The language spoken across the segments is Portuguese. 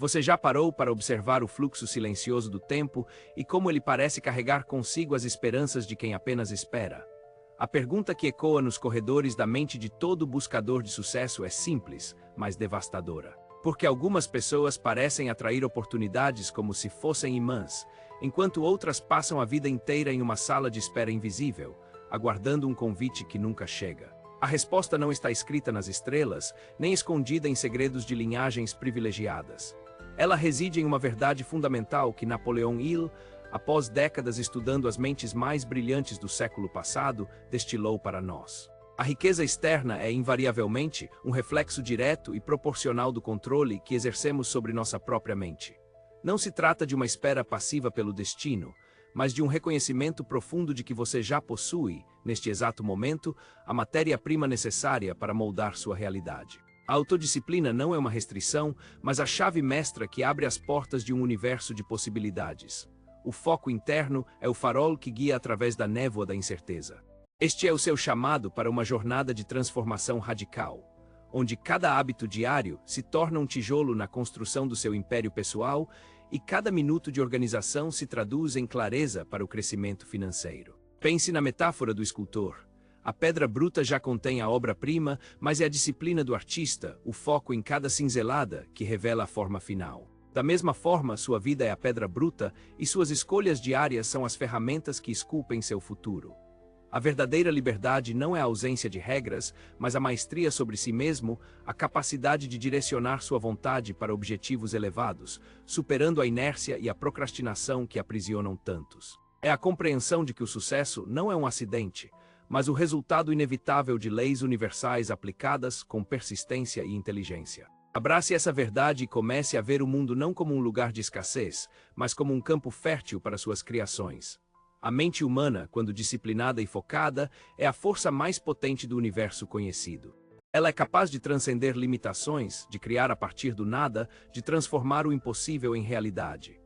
Você já parou para observar o fluxo silencioso do tempo e como ele parece carregar consigo as esperanças de quem apenas espera? A pergunta que ecoa nos corredores da mente de todo buscador de sucesso é simples, mas devastadora. Porque algumas pessoas parecem atrair oportunidades como se fossem imãs, enquanto outras passam a vida inteira em uma sala de espera invisível, aguardando um convite que nunca chega. A resposta não está escrita nas estrelas, nem escondida em segredos de linhagens privilegiadas. Ela reside em uma verdade fundamental que Napoleon Hill, após décadas estudando as mentes mais brilhantes do século passado, destilou para nós. A riqueza externa é invariavelmente um reflexo direto e proporcional do controle que exercemos sobre nossa própria mente. Não se trata de uma espera passiva pelo destino, mas de um reconhecimento profundo de que você já possui, neste exato momento, a matéria-prima necessária para moldar sua realidade. A autodisciplina não é uma restrição, mas a chave mestra que abre as portas de um universo de possibilidades. O foco interno é o farol que guia através da névoa da incerteza. Este é o seu chamado para uma jornada de transformação radical, onde cada hábito diário se torna um tijolo na construção do seu império pessoal e cada minuto de organização se traduz em clareza para o crescimento financeiro. Pense na metáfora do escultor. A pedra bruta já contém a obra-prima, mas é a disciplina do artista, o foco em cada cinzelada, que revela a forma final. Da mesma forma, sua vida é a pedra bruta e suas escolhas diárias são as ferramentas que esculpem seu futuro. A verdadeira liberdade não é a ausência de regras, mas a maestria sobre si mesmo, a capacidade de direcionar sua vontade para objetivos elevados, superando a inércia e a procrastinação que aprisionam tantos. É a compreensão de que o sucesso não é um acidente, mas o resultado inevitável de leis universais aplicadas com persistência e inteligência. Abrace essa verdade e comece a ver o mundo não como um lugar de escassez, mas como um campo fértil para suas criações. A mente humana, quando disciplinada e focada, é a força mais potente do universo conhecido. Ela é capaz de transcender limitações, de criar a partir do nada, de transformar o impossível em realidade.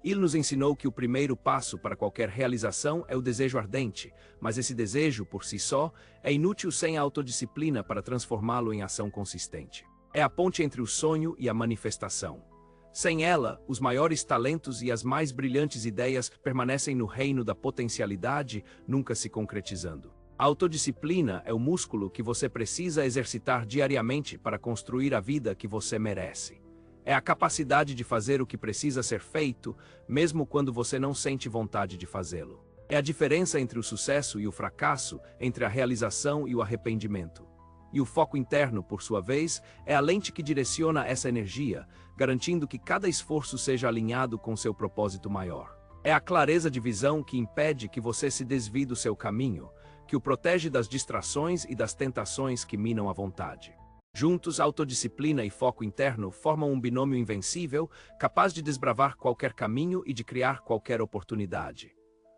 Ele nos ensinou que o primeiro passo para qualquer realização é o desejo ardente, mas esse desejo, por si só, é inútil sem a autodisciplina para transformá-lo em ação consistente. É a ponte entre o sonho e a manifestação. Sem ela, os maiores talentos e as mais brilhantes ideias permanecem no reino da potencialidade, nunca se concretizando. A autodisciplina é o músculo que você precisa exercitar diariamente para construir a vida que você merece. É a capacidade de fazer o que precisa ser feito, mesmo quando você não sente vontade de fazê-lo. É a diferença entre o sucesso e o fracasso, entre a realização e o arrependimento. E o foco interno, por sua vez, é a lente que direciona essa energia, garantindo que cada esforço seja alinhado com seu propósito maior. É a clareza de visão que impede que você se desvie do seu caminho, que o protege das distrações e das tentações que minam a vontade. Juntos, autodisciplina e foco interno formam um binômio invencível, capaz de desbravar qualquer caminho e de criar qualquer oportunidade.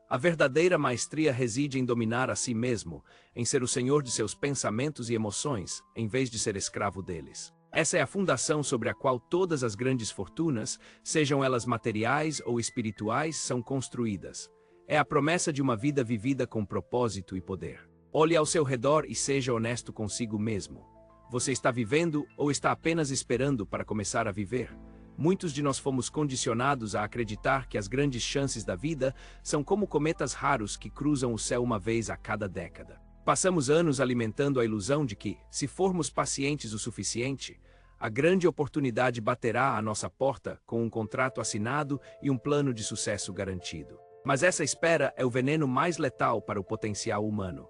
A verdadeira maestria reside em dominar a si mesmo, em ser o senhor de seus pensamentos e emoções, em vez de ser escravo deles. Essa é a fundação sobre a qual todas as grandes fortunas, sejam elas materiais ou espirituais, são construídas. É a promessa de uma vida vivida com propósito e poder. Olhe ao seu redor e seja honesto consigo mesmo. Você está vivendo ou está apenas esperando para começar a viver? Muitos de nós fomos condicionados a acreditar que as grandes chances da vida são como cometas raros que cruzam o céu uma vez a cada década. Passamos anos alimentando a ilusão de que, se formos pacientes o suficiente, a grande oportunidade baterá à nossa porta com um contrato assinado e um plano de sucesso garantido. Mas essa espera é o veneno mais letal para o potencial humano.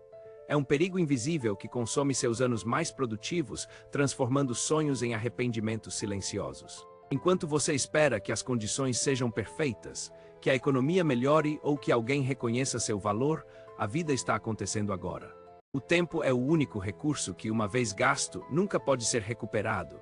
É um perigo invisível que consome seus anos mais produtivos, transformando sonhos em arrependimentos silenciosos. Enquanto você espera que as condições sejam perfeitas, que a economia melhore ou que alguém reconheça seu valor, a vida está acontecendo agora. O tempo é o único recurso que, uma vez gasto, nunca pode ser recuperado.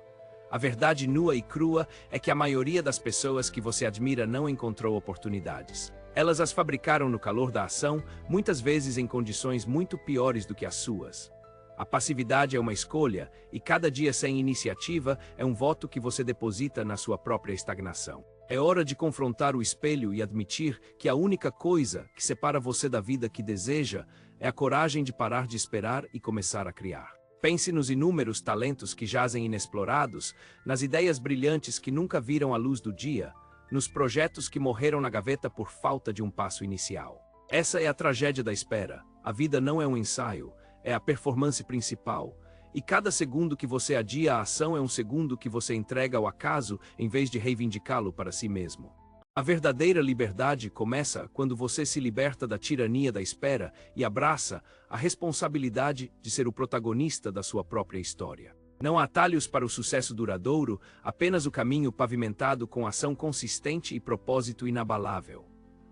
A verdade nua e crua é que a maioria das pessoas que você admira não encontrou oportunidades. Elas as fabricaram no calor da ação, muitas vezes em condições muito piores do que as suas. A passividade é uma escolha, e cada dia sem iniciativa é um voto que você deposita na sua própria estagnação. É hora de confrontar o espelho e admitir que a única coisa que separa você da vida que deseja é a coragem de parar de esperar e começar a criar. Pense nos inúmeros talentos que jazem inexplorados, nas ideias brilhantes que nunca viram a luz do dia, nos projetos que morreram na gaveta por falta de um passo inicial. Essa é a tragédia da espera. A vida não é um ensaio, é a performance principal. E cada segundo que você adia a ação é um segundo que você entrega ao acaso em vez de reivindicá-lo para si mesmo. A verdadeira liberdade começa quando você se liberta da tirania da espera e abraça a responsabilidade de ser o protagonista da sua própria história. Não há atalhos para o sucesso duradouro, apenas o caminho pavimentado com ação consistente e propósito inabalável.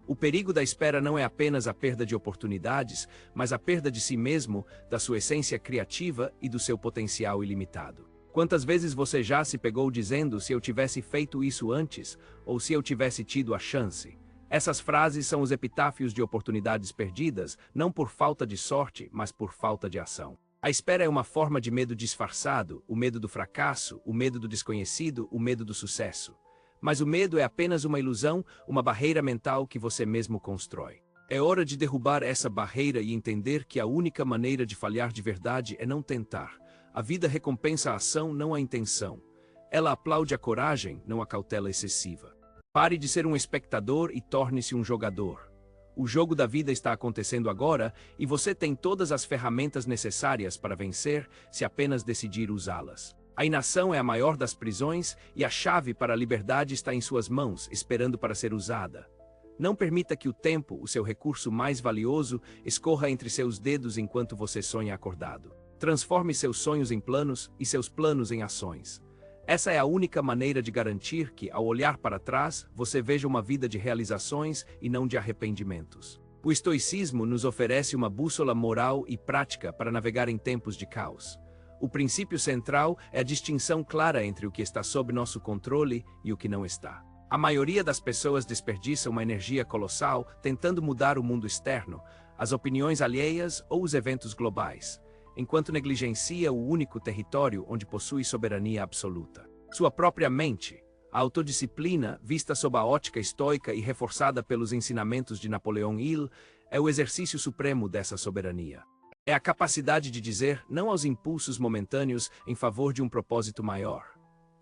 O perigo da espera não é apenas a perda de oportunidades, mas a perda de si mesmo, da sua essência criativa e do seu potencial ilimitado. Quantas vezes você já se pegou dizendo se eu tivesse feito isso antes, ou se eu tivesse tido a chance? Essas frases são os epitáfios de oportunidades perdidas, não por falta de sorte, mas por falta de ação. A espera é uma forma de medo disfarçado, o medo do fracasso, o medo do desconhecido, o medo do sucesso. Mas o medo é apenas uma ilusão, uma barreira mental que você mesmo constrói. É hora de derrubar essa barreira e entender que a única maneira de falhar de verdade é não tentar. A vida recompensa a ação, não a intenção. Ela aplaude a coragem, não a cautela excessiva. Pare de ser um espectador e torne-se um jogador. O jogo da vida está acontecendo agora e você tem todas as ferramentas necessárias para vencer se apenas decidir usá-las. A inação é a maior das prisões e a chave para a liberdade está em suas mãos, esperando para ser usada. Não permita que o tempo, o seu recurso mais valioso, escorra entre seus dedos enquanto você sonha acordado. Transforme seus sonhos em planos e seus planos em ações. Essa é a única maneira de garantir que, ao olhar para trás, você veja uma vida de realizações e não de arrependimentos. O estoicismo nos oferece uma bússola moral e prática para navegar em tempos de caos. O princípio central é a distinção clara entre o que está sob nosso controle e o que não está. A maioria das pessoas desperdiça uma energia colossal tentando mudar o mundo externo, as opiniões alheias ou os eventos globais, enquanto negligencia o único território onde possui soberania absoluta. Sua própria mente, a autodisciplina, vista sob a ótica estoica e reforçada pelos ensinamentos de Napoleão Hill, é o exercício supremo dessa soberania. É a capacidade de dizer não aos impulsos momentâneos em favor de um propósito maior.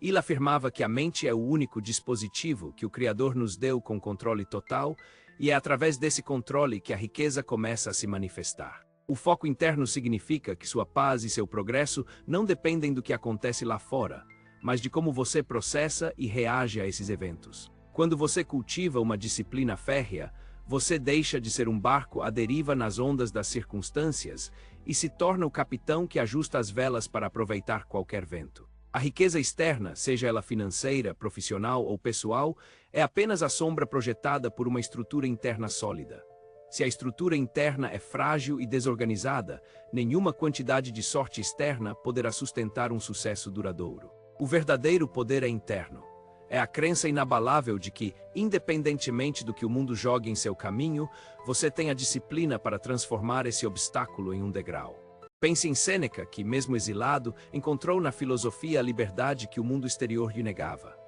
Hill afirmava que a mente é o único dispositivo que o Criador nos deu com controle total e é através desse controle que a riqueza começa a se manifestar. O foco interno significa que sua paz e seu progresso não dependem do que acontece lá fora, mas de como você processa e reage a esses eventos. Quando você cultiva uma disciplina férrea, você deixa de ser um barco à deriva nas ondas das circunstâncias e se torna o capitão que ajusta as velas para aproveitar qualquer vento. A riqueza externa, seja ela financeira, profissional ou pessoal, é apenas a sombra projetada por uma estrutura interna sólida. Se a estrutura interna é frágil e desorganizada, nenhuma quantidade de sorte externa poderá sustentar um sucesso duradouro. O verdadeiro poder é interno. É a crença inabalável de que, independentemente do que o mundo jogue em seu caminho, você tem a disciplina para transformar esse obstáculo em um degrau. Pense em Sêneca, que, mesmo exilado, encontrou na filosofia a liberdade que o mundo exterior lhe negava.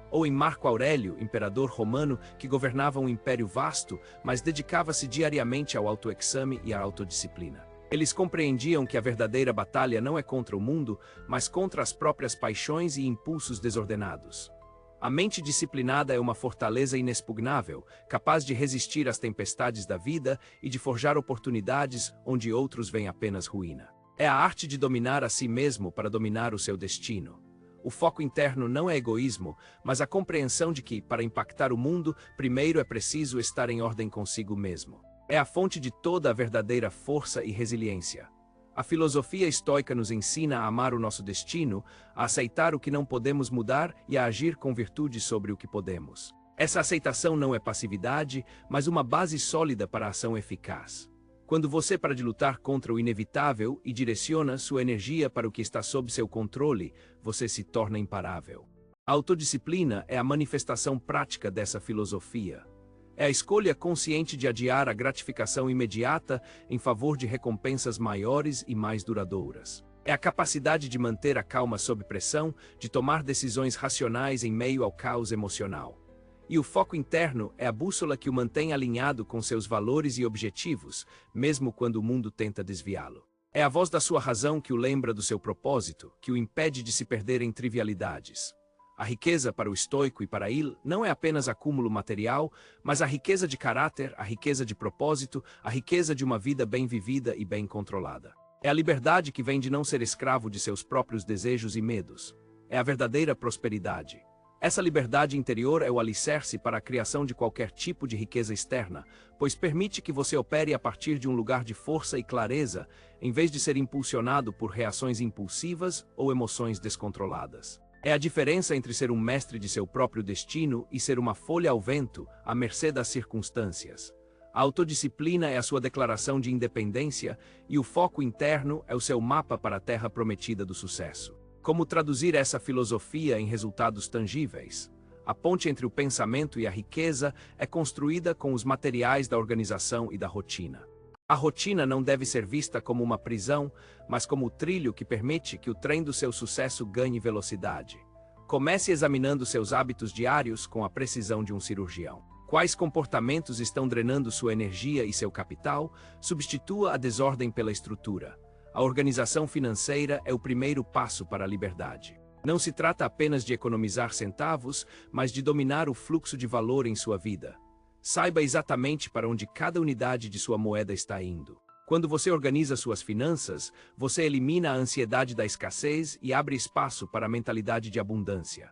Ou em Marco Aurélio, imperador romano, que governava um império vasto, mas dedicava-se diariamente ao autoexame e à autodisciplina. Eles compreendiam que a verdadeira batalha não é contra o mundo, mas contra as próprias paixões e impulsos desordenados. A mente disciplinada é uma fortaleza inexpugnável, capaz de resistir às tempestades da vida e de forjar oportunidades onde outros veem apenas ruína. É a arte de dominar a si mesmo para dominar o seu destino. O foco interno não é egoísmo, mas a compreensão de que, para impactar o mundo, primeiro é preciso estar em ordem consigo mesmo. É a fonte de toda a verdadeira força e resiliência. A filosofia estoica nos ensina a amar o nosso destino, a aceitar o que não podemos mudar e a agir com virtude sobre o que podemos. Essa aceitação não é passividade, mas uma base sólida para a ação eficaz. Quando você para de lutar contra o inevitável e direciona sua energia para o que está sob seu controle, você se torna imparável. A autodisciplina é a manifestação prática dessa filosofia. É a escolha consciente de adiar a gratificação imediata em favor de recompensas maiores e mais duradouras. É a capacidade de manter a calma sob pressão, de tomar decisões racionais em meio ao caos emocional. E o foco interno é a bússola que o mantém alinhado com seus valores e objetivos, mesmo quando o mundo tenta desviá-lo. É a voz da sua razão que o lembra do seu propósito, que o impede de se perder em trivialidades. A riqueza para o estoico e para Il não é apenas acúmulo material, mas a riqueza de caráter, a riqueza de propósito, a riqueza de uma vida bem vivida e bem controlada. É a liberdade que vem de não ser escravo de seus próprios desejos e medos. É a verdadeira prosperidade. Essa liberdade interior é o alicerce para a criação de qualquer tipo de riqueza externa, pois permite que você opere a partir de um lugar de força e clareza, em vez de ser impulsionado por reações impulsivas ou emoções descontroladas. É a diferença entre ser um mestre de seu próprio destino e ser uma folha ao vento, à mercê das circunstâncias. A autodisciplina é a sua declaração de independência e o foco interno é o seu mapa para a terra prometida do sucesso. Como traduzir essa filosofia em resultados tangíveis? A ponte entre o pensamento e a riqueza é construída com os materiais da organização e da rotina. A rotina não deve ser vista como uma prisão, mas como o trilho que permite que o trem do seu sucesso ganhe velocidade. Comece examinando seus hábitos diários com a precisão de um cirurgião. Quais comportamentos estão drenando sua energia e seu capital? Substitua a desordem pela estrutura. A organização financeira é o primeiro passo para a liberdade. Não se trata apenas de economizar centavos, mas de dominar o fluxo de valor em sua vida. Saiba exatamente para onde cada unidade de sua moeda está indo. Quando você organiza suas finanças, você elimina a ansiedade da escassez e abre espaço para a mentalidade de abundância.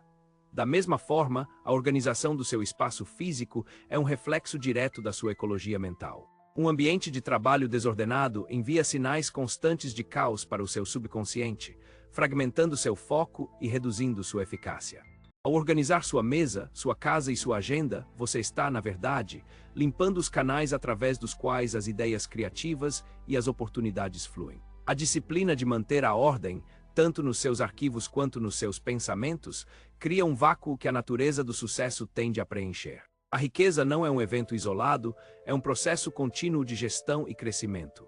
Da mesma forma, a organização do seu espaço físico é um reflexo direto da sua ecologia mental. Um ambiente de trabalho desordenado envia sinais constantes de caos para o seu subconsciente, fragmentando seu foco e reduzindo sua eficácia. Ao organizar sua mesa, sua casa e sua agenda, você está, na verdade, limpando os canais através dos quais as ideias criativas e as oportunidades fluem. A disciplina de manter a ordem, tanto nos seus arquivos quanto nos seus pensamentos, cria um vácuo que a natureza do sucesso tende a preencher. A riqueza não é um evento isolado, é um processo contínuo de gestão e crescimento.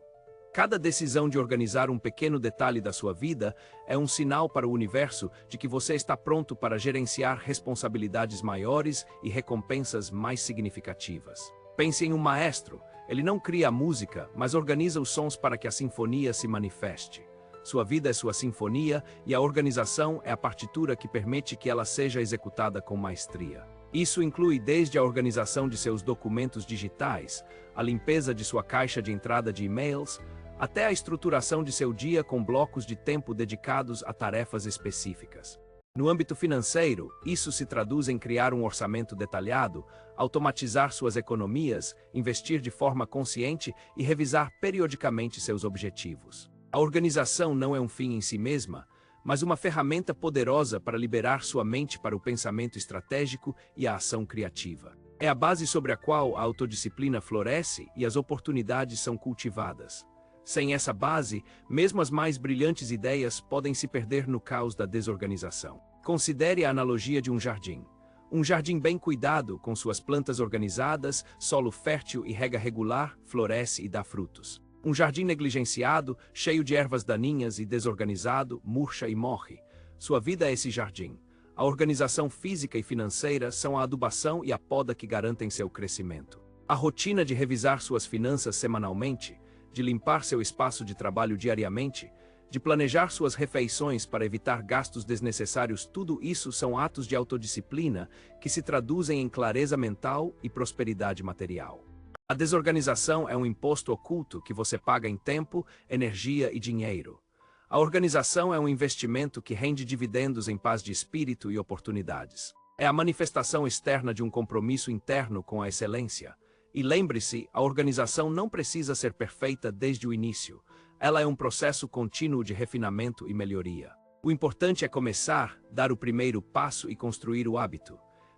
Cada decisão de organizar um pequeno detalhe da sua vida é um sinal para o universo de que você está pronto para gerenciar responsabilidades maiores e recompensas mais significativas. Pense em um maestro. Ele não cria a música, mas organiza os sons para que a sinfonia se manifeste. Sua vida é sua sinfonia e a organização é a partitura que permite que ela seja executada com maestria. Isso inclui desde a organização de seus documentos digitais, a limpeza de sua caixa de entrada de e-mails, até a estruturação de seu dia com blocos de tempo dedicados a tarefas específicas. No âmbito financeiro, isso se traduz em criar um orçamento detalhado, automatizar suas economias, investir de forma consciente e revisar periodicamente seus objetivos. A organização não é um fim em si mesma, mas uma ferramenta poderosa para liberar sua mente para o pensamento estratégico e a ação criativa. É a base sobre a qual a autodisciplina floresce e as oportunidades são cultivadas. Sem essa base, mesmo as mais brilhantes ideias podem se perder no caos da desorganização. Considere a analogia de um jardim. Um jardim bem cuidado, com suas plantas organizadas, solo fértil e rega regular, floresce e dá frutos. Um jardim negligenciado, cheio de ervas daninhas e desorganizado, murcha e morre. Sua vida é esse jardim. A organização física e financeira são a adubação e a poda que garantem seu crescimento. A rotina de revisar suas finanças semanalmente, de limpar seu espaço de trabalho diariamente, de planejar suas refeições para evitar gastos desnecessários, tudo isso são atos de autodisciplina que se traduzem em clareza mental e prosperidade material. A desorganização é um imposto oculto que você paga em tempo, energia e dinheiro. A organização é um investimento que rende dividendos em paz de espírito e oportunidades. É a manifestação externa de um compromisso interno com a excelência. E lembre-se, a organização não precisa ser perfeita desde o início. Ela é um processo contínuo de refinamento e melhoria. O importante é começar, dar o primeiro passo e construir o hábito.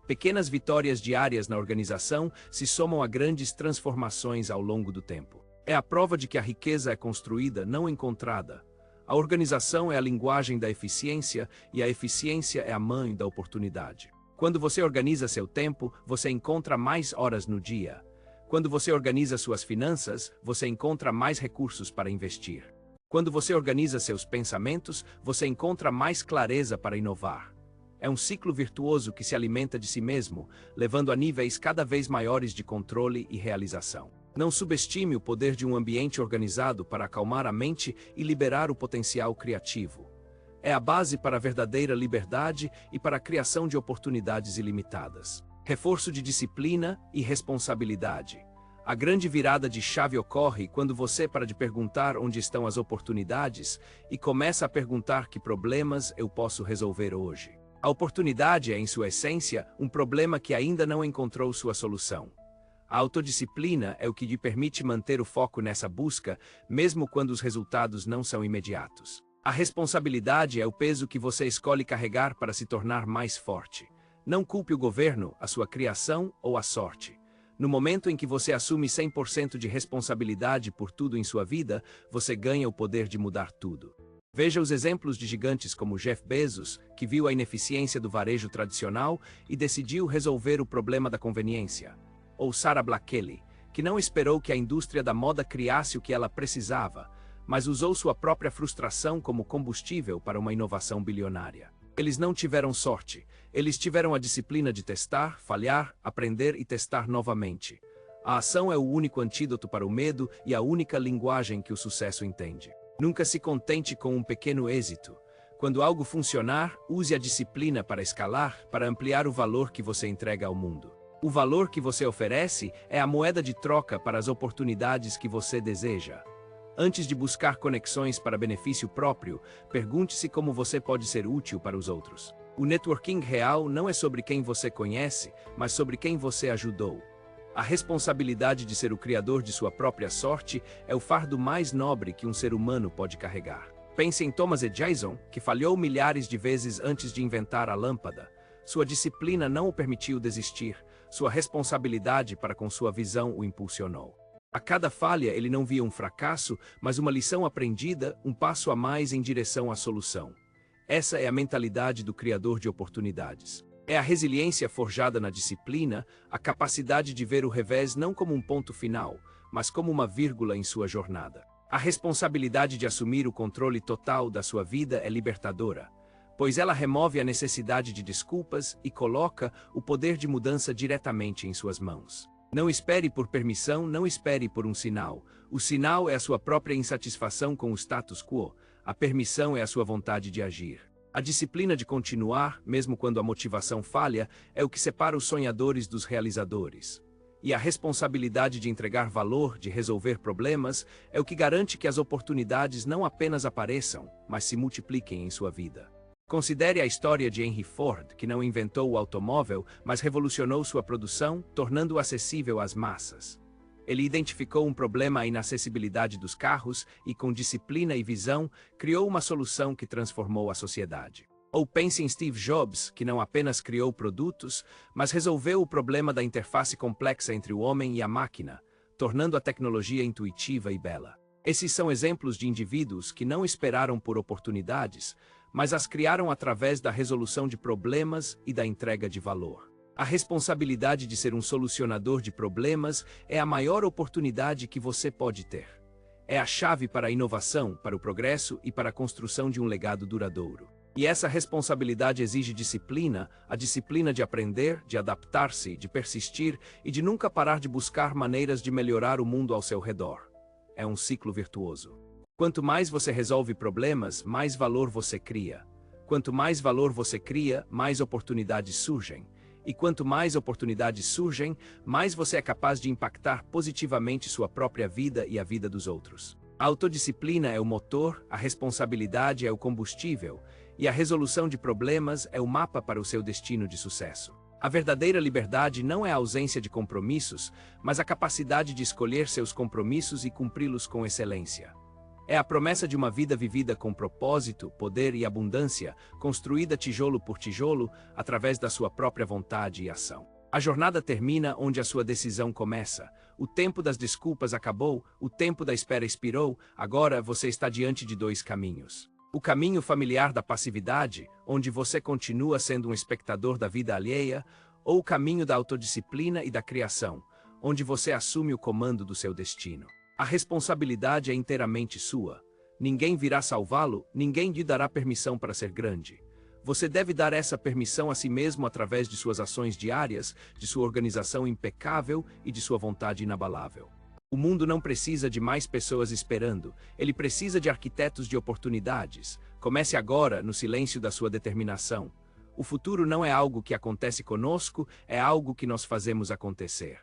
Pequenas vitórias diárias na organização se somam a grandes transformações ao longo do tempo. É a prova de que a riqueza é construída, não encontrada. A organização é a linguagem da eficiência e a eficiência é a mãe da oportunidade. Quando você organiza seu tempo, você encontra mais horas no dia. Quando você organiza suas finanças, você encontra mais recursos para investir. Quando você organiza seus pensamentos, você encontra mais clareza para inovar. É um ciclo virtuoso que se alimenta de si mesmo, levando a níveis cada vez maiores de controle e realização. Não subestime o poder de um ambiente organizado para acalmar a mente e liberar o potencial criativo. É a base para a verdadeira liberdade e para a criação de oportunidades ilimitadas. Reforço de disciplina e responsabilidade. A grande virada de chave ocorre quando você para de perguntar onde estão as oportunidades e começa a perguntar que problemas eu posso resolver hoje. A oportunidade é, em sua essência, um problema que ainda não encontrou sua solução. A autodisciplina é o que lhe permite manter o foco nessa busca, mesmo quando os resultados não são imediatos. A responsabilidade é o peso que você escolhe carregar para se tornar mais forte. Não culpe o governo, a sua criação ou a sorte. No momento em que você assume 100% de responsabilidade por tudo em sua vida, você ganha o poder de mudar tudo. Veja os exemplos de gigantes como Jeff Bezos, que viu a ineficiência do varejo tradicional e decidiu resolver o problema da conveniência. Ou Sarah Blakely, que não esperou que a indústria da moda criasse o que ela precisava, mas usou sua própria frustração como combustível para uma inovação bilionária. Eles não tiveram sorte, eles tiveram a disciplina de testar, falhar, aprender e testar novamente. A ação é o único antídoto para o medo e a única linguagem que o sucesso entende. Nunca se contente com um pequeno êxito. Quando algo funcionar, use a disciplina para escalar, para ampliar o valor que você entrega ao mundo. O valor que você oferece é a moeda de troca para as oportunidades que você deseja. Antes de buscar conexões para benefício próprio, pergunte-se como você pode ser útil para os outros. O networking real não é sobre quem você conhece, mas sobre quem você ajudou. A responsabilidade de ser o criador de sua própria sorte é o fardo mais nobre que um ser humano pode carregar. Pense em Thomas Edison, que falhou milhares de vezes antes de inventar a lâmpada. Sua disciplina não o permitiu desistir, sua responsabilidade para com sua visão o impulsionou. A cada falha ele não via um fracasso, mas uma lição aprendida, um passo a mais em direção à solução. Essa é a mentalidade do criador de oportunidades. É a resiliência forjada na disciplina, a capacidade de ver o revés não como um ponto final, mas como uma vírgula em sua jornada. A responsabilidade de assumir o controle total da sua vida é libertadora, pois ela remove a necessidade de desculpas e coloca o poder de mudança diretamente em suas mãos. Não espere por permissão, não espere por um sinal. O sinal é a sua própria insatisfação com o status quo. A permissão é a sua vontade de agir. A disciplina de continuar, mesmo quando a motivação falha, é o que separa os sonhadores dos realizadores. E a responsabilidade de entregar valor, de resolver problemas, é o que garante que as oportunidades não apenas apareçam, mas se multipliquem em sua vida. Considere a história de Henry Ford, que não inventou o automóvel, mas revolucionou sua produção, tornando-o acessível às massas. Ele identificou um problema à inacessibilidade dos carros e, com disciplina e visão, criou uma solução que transformou a sociedade. Ou pense em Steve Jobs, que não apenas criou produtos, mas resolveu o problema da interface complexa entre o homem e a máquina, tornando a tecnologia intuitiva e bela. Esses são exemplos de indivíduos que não esperaram por oportunidades, mas as criaram através da resolução de problemas e da entrega de valor. A responsabilidade de ser um solucionador de problemas é a maior oportunidade que você pode ter. É a chave para a inovação, para o progresso e para a construção de um legado duradouro. E essa responsabilidade exige disciplina, a disciplina de aprender, de adaptar-se, de persistir e de nunca parar de buscar maneiras de melhorar o mundo ao seu redor. É um ciclo virtuoso. Quanto mais você resolve problemas, mais valor você cria. Quanto mais valor você cria, mais oportunidades surgem. E quanto mais oportunidades surgem, mais você é capaz de impactar positivamente sua própria vida e a vida dos outros. A autodisciplina é o motor, a responsabilidade é o combustível, e a resolução de problemas é o mapa para o seu destino de sucesso. A verdadeira liberdade não é a ausência de compromissos, mas a capacidade de escolher seus compromissos e cumpri-los com excelência. É a promessa de uma vida vivida com propósito, poder e abundância, construída tijolo por tijolo, através da sua própria vontade e ação. A jornada termina onde a sua decisão começa. O tempo das desculpas acabou, o tempo da espera expirou, agora você está diante de dois caminhos. O caminho familiar da passividade, onde você continua sendo um espectador da vida alheia, ou o caminho da autodisciplina e da criação, onde você assume o comando do seu destino. A responsabilidade é inteiramente sua. Ninguém virá salvá-lo, ninguém lhe dará permissão para ser grande. Você deve dar essa permissão a si mesmo através de suas ações diárias, de sua organização impecável e de sua vontade inabalável. O mundo não precisa de mais pessoas esperando, ele precisa de arquitetos de oportunidades. Comece agora, no silêncio da sua determinação. O futuro não é algo que acontece conosco, é algo que nós fazemos acontecer.